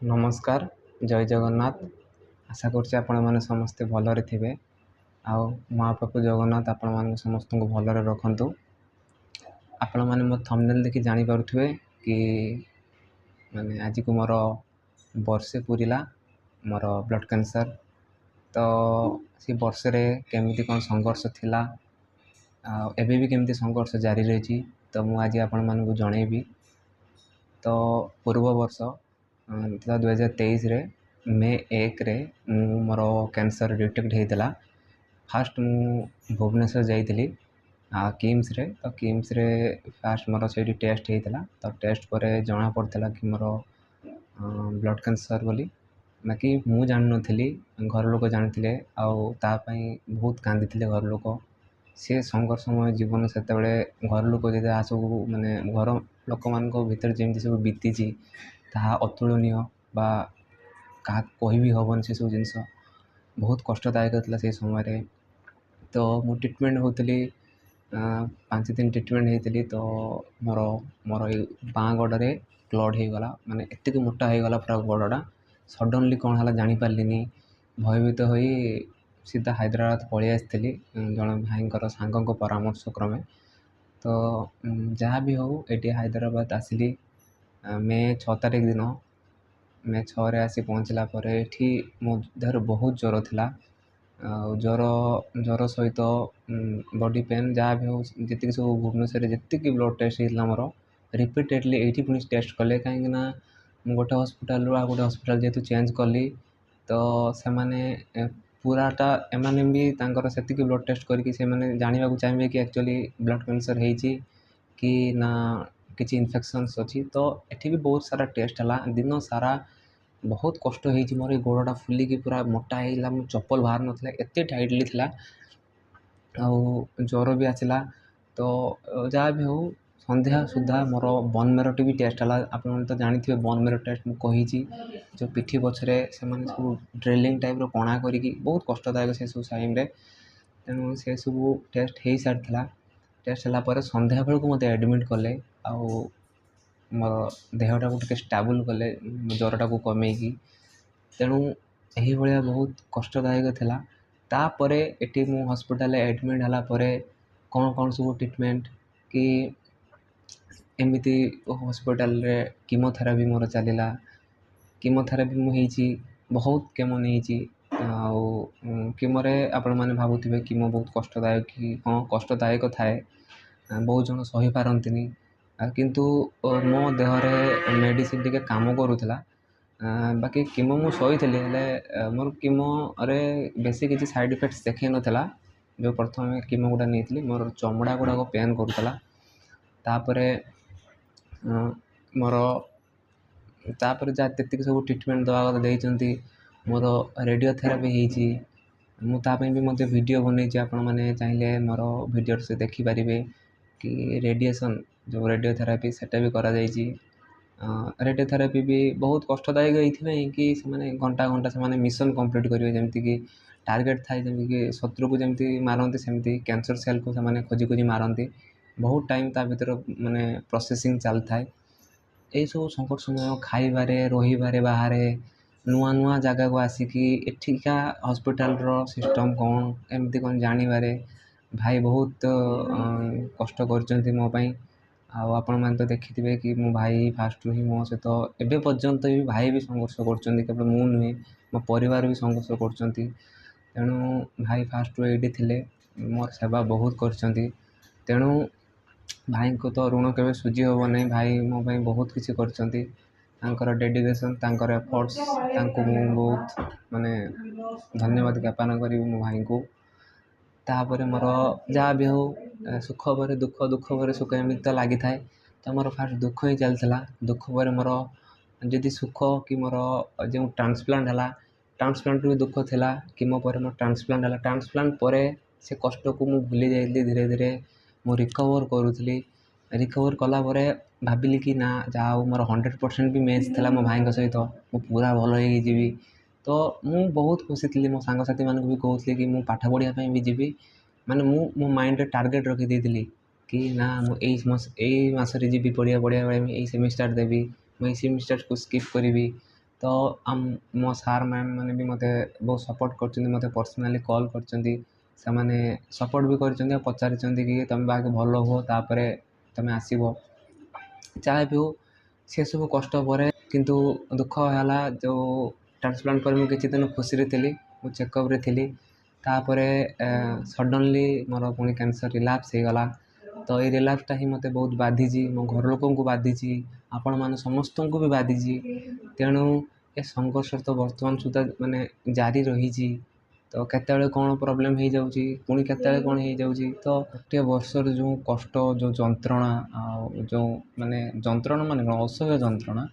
नमस्कार जय जगन्नाथ। आशा करुच्ची आपण मैंने समस्ते भलरे थे। आउ महाप्रभु जगन्नाथ आपण मान समस्त को भलरे रखु। आपण मैंने मो थंबनेल देखि जानी पारुथिबे कि माने आज को मोर वर्षे पूरिला मोर ब्लड कैंसर। तो सी वर्ष रे केमिति कौन संघर्ष थिला एबे भी केमिति संघर्ष जारी रही। तो मु आज आपण मानकु जणेबी। तो पूर्व वर्ष 2023 रे मे 1 रे मोर कैंसर डिटेक्ट होता। फास्ट मु भुवनेश्वर जाइली किम्स रे। तो किम्स रे फास्ट मोर से टेस्ट होता। तो टेस्ट पर जना पड़ता कि मोर ब्लड कैंसर बोली बाकी मु जान नी। घर लोक जानी आपाई बहुत कांदी घर लोक। सी संघर्षमय जीवन से घर लोक जब आ सब माने घर लोक मान भर जमी सब बीती ताहा अतुलनीय बा क्या कह भी हेन से सब जिनस बहुत कष्टदायक था से समय। तो मु ट्रिटमेंट होती 5 दिन ट्रिटमेंट होती। तो मोर मोर बाँ गोड़े क्लड हो गला माने एत मोटा हो गला पूरा गोड़टा। सडनली कौन है जानी पार्लिनी भयभीत हो सीधा हैदराबाद पलि आसती जड़े भाईंकर सांग परामर्श क्रमे। तो जहाँ भी हो ये हैदराबाद आसिली मे 6 तारिख दिन मे 6 रे आसी पहुँचला ये मो देहर बहुत ज्वर थिला। ज्वर ज्वर सहित बॉडी पेन जहाँ भी हो जी सब भुवनेश्वर जी ब्लड टेस्ट होता मोर रिपीटेडली ये पुणी टेस्ट कले कहीं गोटे हस्पिटाल रू गोटे हस्पिटाल जेहेतु चेंज कली। तो से माने पूराटा एमाने भी तांकर सेतिकी ब्लड टेस्ट करके से माने जानिबा को चाहिए कि एक्चुअली ब्लड कैंसर होईची कि ना किसी इन्फेक्शंस अच्छी। तो ये भी बहुत सारा टेस्ट है दिन सारा बहुत कष्ट होईची मोर गोड़टा फुलिकी पूरा मोटा होगा मो चप्पल बाहर नाला एत टाइटली थिला आउ ज्वर भी आसला। तो जहाँ भी हो संध्या सुधा मोर बोन मेरो भी टेस्ट है। आप तो जानी बोन मेरो टेस्ट मुझे जो पिठी पछरे से सब ड्रिलिंग टाइप कणा करी बहुत कष्टदायक से सब टाइम तेणु से सब टेस्ट हो सारी टेस्ट है संध्या बेलू मत एडमिट कले आउ मोर देहटा को टे स्टाबुल कले ज्वरटा को कमेकी। तेणु यही भाया बहुत कष्टदायक थिला। तापर ये मु हॉस्पिटल एडमिट है कौन कौन सब ट्रीटमेंट कि एमती हॉस्पिटल रे कीमोथेरापी मोर चलला। कीमोथेरापी मुझे बहुत केमो नहीं कीमोरे आपण मैंने भावुवे कीमो बहुत कष्टदायक कि हाँ कष्टदायक थाए बहुत जन सही पारंतिनी किंतु मो देहरे मेडिसिन टिके काम करूला। बाकी कीमो मु सही मोर कीमो रे बेसी किसी साइड इफेक्ट्स देखे नाला। जो प्रथम कीमो गुड़ा नहीं मोर चमड़ा गुड़ाक पेन करूला। तापरे मोर तापर जहाँ सब ट्रीटमेंट दवा कथा देती मोर रेडियोथेरापी होती मुझे भी मत वीडियो बनई आपण मैंने चाहिए मोर वीडियो से देखिपारे कि रेडिएशन जो रेडियोथेरापी सेटा भी करा जायछि। रेडियोथेरापी भी बहुत कष्टदायक ये कि से घंटा घंटा से मिशन कंप्लीट करेंगे जमीक कि टार्गेट थाए जमीक शत्रु को जमी मारती सेमती कैंसर सेल को से खोजी खोजी मारती बहुत टाइम ता भर माने प्रोसेसिंग चल थाए। यही सब संकटमय खाइबारे रही बाहर नुआ नुआ जगह को आसिकी एठिका हॉस्पिटल रो सिस्टम कौन एमती कौन जानिबारे भाई बहुत कष्ट कर मो पाई। आपण मैंने तो देखिथे कि मो भाई फास्ट ही मो सहित एवं पर्यंत भी भाई भी संघर्ष कर मु नुहे मो परिवार भी संघर्ष कर। तेणु भाई फास्ट ये थे मोर सेवा बहुत कर। तेणु भाई को तो ऋण के सुझी हे नहीं भाई मो भाई बहुत किसी कर डेडिकेशन तांकर एफर्ट्स तांको मु बहुत माने धन्यवाद ज्ञापन करी मो भाई को। तापर मोर जहाँ भी हो सुख पर दुख दुख पर सुख एमती तो लगी थाए। तो मोर फास्ट दुख ही चलता दुख पर मोर जदि सुख कि मोर जो ट्रांसप्लांट है ट्रांसप्लांट भी दुख थिला कीमो पर मोर ट्रांसप्लांट है ट्रांसप्लांट पर से कष्ट को मुझे भूली जाइली धीरे धीरे मु रिकवर करूली। रिकवर कला भाविली कि ना जहाँ मोर 100% भी मैच था मो भाई सहित मु पूरा भल हो। तो मु बहुत खुशी थी मो सांगसाथी मानक भी कहूली कि मु पाठ पढ़ाई भी जीवी माने मु मो माइंड टार्गेट रखी कि ना मुझे मसरे जी पढ़िया पढ़िया यही सेमिस्टार देवी मुझे सेमिस्टार को स्किप करी ତ ମୋ ସାର୍ ମ୍ୟାମ୍ ମାନେ ବି ମୋତେ ବହୁତ ସପୋର୍ଟ କରୁଛନ୍ତି, ମୋତେ ପର୍ସନାଲି କଲ୍ କରିଛନ୍ତି, ସେମାନେ ସପୋର୍ଟ ବି କରିଛନ୍ତି ଆଉ ପଚାରିଛନ୍ତି କି ତୁମେ ବାକି ଭଲ ହୁଅ ତାପରେ ତୁମେ ଆସିବ, ଯାହା ବି ହଉ ସେସବୁ କଷ୍ଟ ପରେ କିନ୍ତୁ ଦୁଃଖ ହେଲା ଯେଉଁ ଟ୍ରାନ୍ସପ୍ଲାଣ୍ଟ ପରେ ମୁଁ କିଛି ଦିନ ଖୁସିରେ ଥିଲି, ମୁଁ ଚେକଅପ୍ରେ ଥିଲି, ତାପରେ ସଡ଼ନଲି ମୋର ପୁଣି କ୍ୟାନ୍ସର ରିଲାପ୍ସ ହେଇଗଲା। ତ ଏଇ ରିଲାପ୍ସଟା ହିଁ ମୋତେ ବହୁତ ବାଧିଛି, ମୋ ଘର ଲୋକଙ୍କୁ ବାଧିଛି, ଆପଣମାନେ ସମସ୍ତଙ୍କୁ ବି ବାଧିଛି। ତେଣୁ ଏ ସଂଘର୍ଷ ତ ବର୍ତ୍ତମାନ ସୁଦ୍ଧା ମାନେ ଜାରି ରହିଛି। ତ କେତେବେଳେ କ'ଣ ପ୍ରୋବ୍ଲେମ୍ ହେଇଯାଉଛି, ପୁଣି କେତେବେଳେ କ'ଣ ହେଇଯାଉଛି। ତ ଗୋଟିଏ ବର୍ଷର ଯେଉଁ କଷ୍ଟ, ଯେଉଁ ଯନ୍ତ୍ରଣା, ଆଉ ଯେଉଁ ମାନେ ଯନ୍ତ୍ରଣା ମାନେ କ'ଣ ଅସହ୍ୟ ଯନ୍ତ୍ରଣା,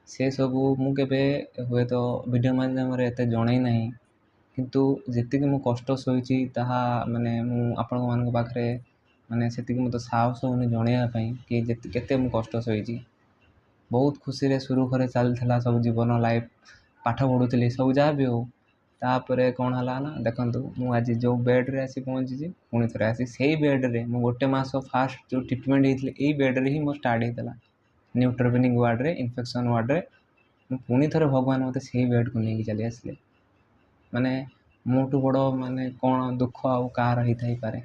ସେସବୁ ମୁଁ କେବେ ହୁଏତ ଭିଡ଼ିଓ ମାଧ୍ୟମରେ ଏତେ ଜଣେଇ ନାହିଁ। କିନ୍ତୁ ଯେତିକି ମୁଁ କଷ୍ଟ ସହିଛି ତାହା ମାନେ ମୁଁ ଆପଣମାନଙ୍କ ପାଖରେ ମାନେ ସେତିକି ମୋତେ ସାହସ ହେଉନି ଜଣେଇବା ପାଇଁ କି କେତେ ମୁଁ କଷ୍ଟ ସହିଛି। ବହୁତ ଖୁସିରେ ସୁରୁଖୁରୁରେ ଚାଲିଥିଲା ସବୁ ଜୀବନ, ଲାଇଫ୍, ପାଠ ପଢ଼ୁଥିଲି, ସବୁ ଯାହା ବି ହଉ। ତାପରେ କ'ଣ ହେଲା ନା, ଦେଖନ୍ତୁ ମୁଁ ଆଜି ଯେଉଁ ବେଡ଼୍ରେ ଆସି ପହଞ୍ଚିଛି, ପୁଣି ଥରେ ଆସି ସେଇ ବେଡ଼୍ରେ ମୁଁ ଗୋଟେ ମାସ ଫାଷ୍ଟ ଯେଉଁ ଟ୍ରିଟମେଣ୍ଟ ହେଇଥିଲି ଏଇ ବେଡ଼୍ରେ ହିଁ ମୋର ଷ୍ଟାର୍ଟ ହେଇଥିଲା, ନ୍ୟୁଟ୍ରୋପେନିକ୍ ୱାର୍ଡ଼ରେ, ଇନଫେକ୍ସନ୍ ୱାର୍ଡ଼ରେ। ମୁଁ ପୁଣି ଥରେ ଭଗବାନ ମୋତେ ସେଇ ବେଡ଼୍କୁ ନେଇକି ଚାଲି ଆସିଲେ। ମାନେ ମୋଠୁ ବଡ଼ ମାନେ କ'ଣ ଦୁଃଖ ଆଉ କାହାର ହେଇଥାଇପାରେ।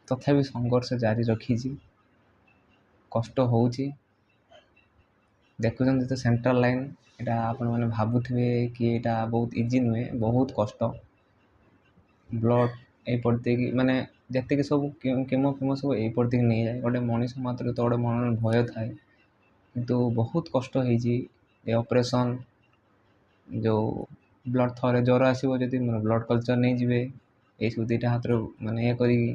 ତଥାପି ସଂଘର୍ଷ ଜାରି ରଖିଛି, କଷ୍ଟ ହେଉଛି। ଦେଖୁଛନ୍ତି ତ ସେଣ୍ଟ୍ରାଲ୍ ଲାଇନ୍, ଏଇଟା ଆପଣମାନେ ଭାବୁଥିବେ କି ଏଇଟା ବହୁତ ଇଜି ନୁହେଁ, ବହୁତ କଷ୍ଟ। ବ୍ଲଡ଼୍ ଏଇପଟ ଦେଇକି ମାନେ ଯେତିକି ସବୁ କେମୋ ଫେମୋ ସବୁ ଏଇପଟ ଦେଇକି ନେଇଯାଏ। ଗୋଟେ ମଣିଷ ମାତ୍ରେ ତ ଗୋଟେ ମନରେ ଭୟ ଥାଏ, କିନ୍ତୁ ବହୁତ କଷ୍ଟ ହେଇଛି। ଏ ଅପରେସନ୍ ଯେଉଁ ବ୍ଲଡ଼୍ ଥରେ ଜ୍ୱର ଆସିବ ଯଦି ମୋର ବ୍ଲଡ଼୍ କଲଚର୍ ନେଇଯିବେ, ଏଇସବୁ ଦୁଇଟା ହାତରୁ ମାନେ ଇଏ କରିକି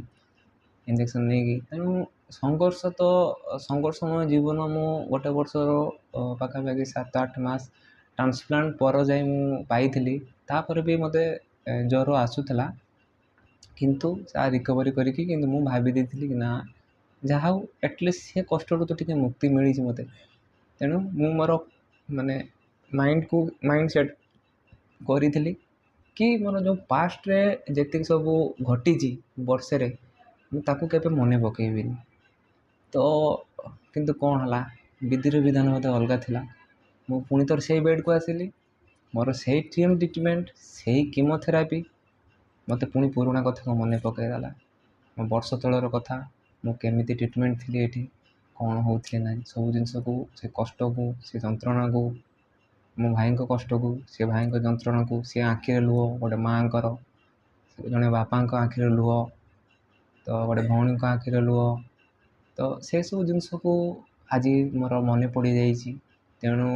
ଇଞ୍ଜେକ୍ସନ୍ ନେଇକି। ତେଣୁ ସଂଘର୍ଷମୟ ଜୀବନ। ମୁଁ ଗୋଟେ ବର୍ଷର ପାଖାପାଖି 7-8 ମାସ ଟ୍ରାନ୍ସପ୍ଲାଣ୍ଟ ପରେ ଯାଇ ମୁଁ ପାଇଥିଲି। ତାପରେ ବି ମୋତେ ଜ୍ୱର ଆସୁଥିଲା, କିନ୍ତୁ ତାହା ରିକଭରି କରିକି କିନ୍ତୁ ମୁଁ ଭାବି ଦେଇଥିଲି କି ନା ଯାହା ହଉ ଆଟଲିଷ୍ଟ ସେ କଷ୍ଟରୁ ତ ଟିକେ ମୁକ୍ତି ମିଳିଛି ମୋତେ। ତେଣୁ ମୁଁ ମୋର ମାନେ ମାଇଣ୍ଡ ସେଟ୍ କରିଥିଲି କି ମୋର ଯେଉଁ ପାଷ୍ଟରେ ଯେତିକି ସବୁ ଘଟିଛି ବର୍ଷରେ, ମୁଁ ତାକୁ କେବେ ମନେ ପକାଇବିନି। ତ କିନ୍ତୁ କ'ଣ ହେଲା, ବିଧିର ବିଧାନ ମୋତେ ଅଲଗା ଥିଲା। ମୁଁ ପୁଣି ଥରେ ସେଇ ବେଡ଼୍କୁ ଆସିଲି, ମୋର ସେଇ ଟ୍ରିଟମେଣ୍ଟ, ସେଇ କିମୋଥେରାପି ମୋତେ ପୁଣି ପୁରୁଣା କଥାକୁ ମନେ ପକାଇଦେଲା। ମୋ ବର୍ଷ ତଳର କଥା, ମୁଁ କେମିତି ଟ୍ରିଟମେଣ୍ଟ ଥିଲି ଏଠି, କ'ଣ ହେଉଥିଲି ନାହିଁ, ସବୁ ଜିନିଷକୁ, ସେ କଷ୍ଟକୁ, ସେ ଯନ୍ତ୍ରଣାକୁ, ମୋ ଭାଇଙ୍କ କଷ୍ଟକୁ, ସେ ଭାଇଙ୍କ ଯନ୍ତ୍ରଣାକୁ, ସେ ଆଖିରେ ଲୁହ, ଗୋଟେ ମାଆଙ୍କର, ଜଣେ ବାପାଙ୍କ ଆଖିରେ ଲୁହ, ତ ଗୋଟେ ଭଉଣୀଙ୍କ ଆଖିରେ ଲୁହ। ତ ସେସବୁ ଜିନିଷକୁ ଆଜି ମୋର ମନେ ପଡ଼ିଯାଇଛି। ତେଣୁ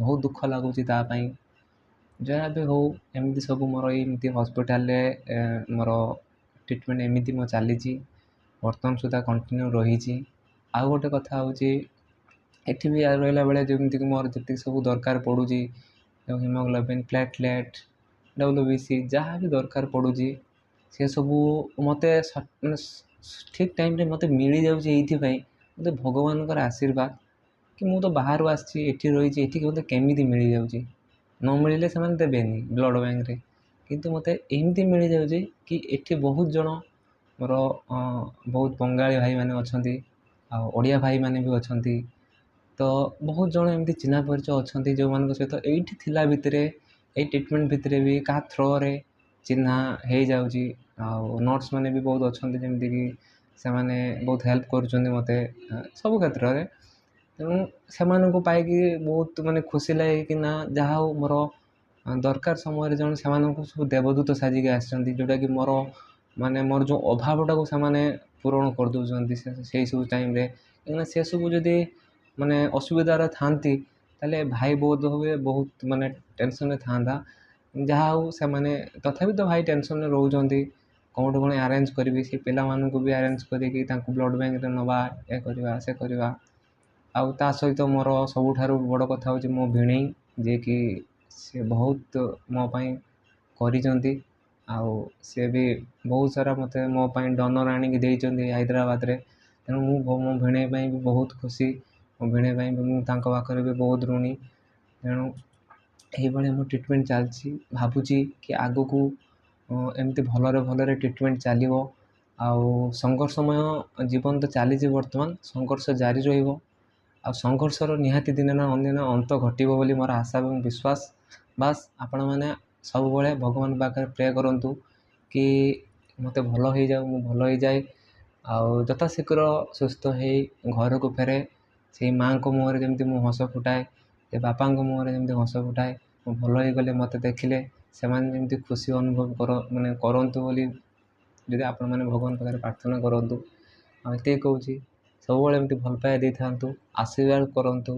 ବହୁତ ଦୁଃଖ ଲାଗୁଛି ତା ପାଇଁ। ଯାହା ବି ହଉ, ଏମିତି ସବୁ ମୋର ଏମିତି ହସ୍ପିଟାଲରେ ମୋର ଟ୍ରିଟମେଣ୍ଟ ଏମିତି ମୋ ଚାଲିଛି, ବର୍ତ୍ତମାନ ସୁଦ୍ଧା କଣ୍ଟିନ୍ୟୁ ରହିଛି। ଆଉ ଗୋଟେ କଥା ହେଉଛି, ଏଠି ବି ରହିଲା ବେଳେ ଯେମିତିକି ମୋର ଯେତିକି ସବୁ ଦରକାର ପଡ଼ୁଛି, ଯେଉଁ ହିମୋଗ୍ଲୋବିନ୍, ପ୍ଲେଟଲେଟ୍, WBC ଯାହା ବି ଦରକାର ପଡ଼ୁଛି, ସେସବୁ ମୋତେ ମାନେ ଠିକ୍ ଟାଇମ୍ରେ ମୋତେ ମିଳିଯାଉଛି। ଏଇଥିପାଇଁ ମୋତେ ଭଗବାନଙ୍କର ଆଶୀର୍ବାଦ କି ମୁଁ ତ ବାହାରୁ ଆସିଛି, ଏଠି ରହିଛି, ଏଠିକି ମୋତେ କେମିତି ମିଳିଯାଉଛି। ନ ମିଳିଲେ ସେମାନେ ଦେବେନି ବ୍ଲଡ଼୍ ବ୍ୟାଙ୍କରେ, କିନ୍ତୁ ମୋତେ ଏମିତି ମିଳିଯାଉଛି କି ଏଠି ବହୁତ ଜଣ ମୋର ବହୁତ ବଙ୍ଗାଳୀ ଭାଇମାନେ ଅଛନ୍ତି, ଆଉ ଓଡ଼ିଆ ଭାଇମାନେ ବି ଅଛନ୍ତି। ତ ବହୁତ ଜଣ ଏମିତି ଚିହ୍ନା ପରିଚୟ ଅଛନ୍ତି ଯେଉଁମାନଙ୍କ ସହିତ ଏଇଠି ଥିଲା ଭିତରେ, ଏଇ ଟ୍ରିଟମେଣ୍ଟ ଭିତରେ ବି କାହା ଥ୍ରୋରେ ଚିହ୍ନା ହେଇଯାଉଛି। ଆଉ ନର୍ସ ମାନେ ବି ବହୁତ ଅଛନ୍ତି, ଯେମିତିକି ସେମାନେ ବହୁତ ହେଲ୍ପ କରୁଛନ୍ତି ମୋତେ ସବୁ କ୍ଷେତ୍ରରେ। ତେଣୁ ସେମାନଙ୍କୁ ପାଇକି ବହୁତ ମାନେ ଖୁସି ଲାଗେ କି ନା ଯାହା ହଉ ମୋର ଦରକାର ସମୟରେ ଜଣେ ସେମାନଙ୍କୁ ସବୁ ଦେବଦୂତ ସାଜିକି ଆସିଛନ୍ତି, ଯେଉଁଟାକି ମୋର ମାନେ ମୋର ଯେଉଁ ଅଭାବଟାକୁ ସେମାନେ ପୂରଣ କରିଦେଉଛନ୍ତି ସେଇ ସବୁ ଟାଇମ୍ରେ। କାହିଁକିନା ସେସବୁ ଯଦି ମାନେ ଅସୁବିଧାରେ ଥାଆନ୍ତି, ତାହେଲେ ଭାଇ ବୋଧ ହୁଏ ବହୁତ ମାନେ ଟେନସନ୍ରେ ଥାଆନ୍ତା। ଯାହା ହଉ ସେମାନେ ତଥାପି ତ ଭାଇ ଟେନସନ୍ରେ ରହୁଛନ୍ତି, କେଉଁଠୁ କ'ଣ ଆରେଞ୍ଜ କରିବି, ସେ ପିଲାମାନଙ୍କୁ ବି ଆରେଞ୍ଜ କରିକି ତାଙ୍କୁ ବ୍ଲଡ଼୍ ବ୍ୟାଙ୍କରେ ନେବା, ଏ କରିବା ସେ କରିବା। ଆଉ ତା ସହିତ ମୋର ସବୁଠାରୁ ବଡ଼ କଥା ହେଉଛି ମୋ ଭିଣେଇ, ଯିଏକି ସେ ବହୁତ ମୋ ପାଇଁ କରିଛନ୍ତି। ଆଉ ସେ ବି ବହୁତ ସାରା ମୋତେ ମୋ ପାଇଁ ଡୋନର୍ ଆଣିକି ଦେଇଛନ୍ତି ହାଇଦ୍ରାବାଦରେ। ତେଣୁ ମୁଁ ମୋ ଭିଣେଇ ପାଇଁ ବି ବହୁତ ଖୁସି, ମୋ ଭିଣେଇ ପାଇଁ ବି ମୁଁ ତାଙ୍କ ପାଖରେ ବି ବହୁତ ଋଣୀ। ତେଣୁ ଏହିଭଳି ମୋ ଟ୍ରିଟମେଣ୍ଟ ଚାଲିଛି। ଭାବୁଛି କି ଆଗକୁ ଏମିତି ଭଲରେ ଭଲରେ ଟ୍ରିଟମେଣ୍ଟ ଚାଲିବ। ଆଉ ସଂଘର୍ଷମୟ ଜୀବନ ତ ଚାଲିଛି, ବର୍ତ୍ତମାନ ସଂଘର୍ଷ ଜାରି ରହିବ। ଆଉ ସଂଘର୍ଷର ନିହାତି ଦିନେ ନା ଅନ୍ଦିନ ଅନ୍ତ ଘଟିବ ବୋଲି ମୋର ଆଶା ଏବଂ ବିଶ୍ୱାସ। ବାସ୍ ଆପଣମାନେ ସବୁବେଳେ ଭଗବାନଙ୍କ ପାଖରେ ପ୍ରେ କରନ୍ତୁ କି ମୋତେ ଭଲ ହେଇଯାଉ, ମୁଁ ଭଲ ହେଇଯାଏ ଆଉ ଯଥାଶୀଘ୍ର ସୁସ୍ଥ ହେଇ ଘରକୁ ଫେରେ। ସେଇ ମାଆଙ୍କ ମୁହଁରେ ଯେମିତି ମୁଁ ହସ ଫୁଟାଏ, ସେ ବାପାଙ୍କ ମୁହଁରେ ଯେମିତି ହସ ଫୁଟାଏ, ମୁଁ ଭଲ ହେଇଗଲେ ମୋତେ ଦେଖିଲେ ସେମାନେ ଯେମିତି ଖୁସି ଅନୁଭବ କରନ୍ତୁ ବୋଲି ଯଦି ଆପଣମାନେ ଭଗବାନଙ୍କ ପାଖରେ ପ୍ରାର୍ଥନା କରନ୍ତୁ। ଆଉ ଏତିକି କହୁଛି, ସବୁବେଳେ ଏମିତି ଭଲ ପାଇବା ଦେଇଥାନ୍ତୁ, ଆଶୀର୍ବାଦ କରନ୍ତୁ।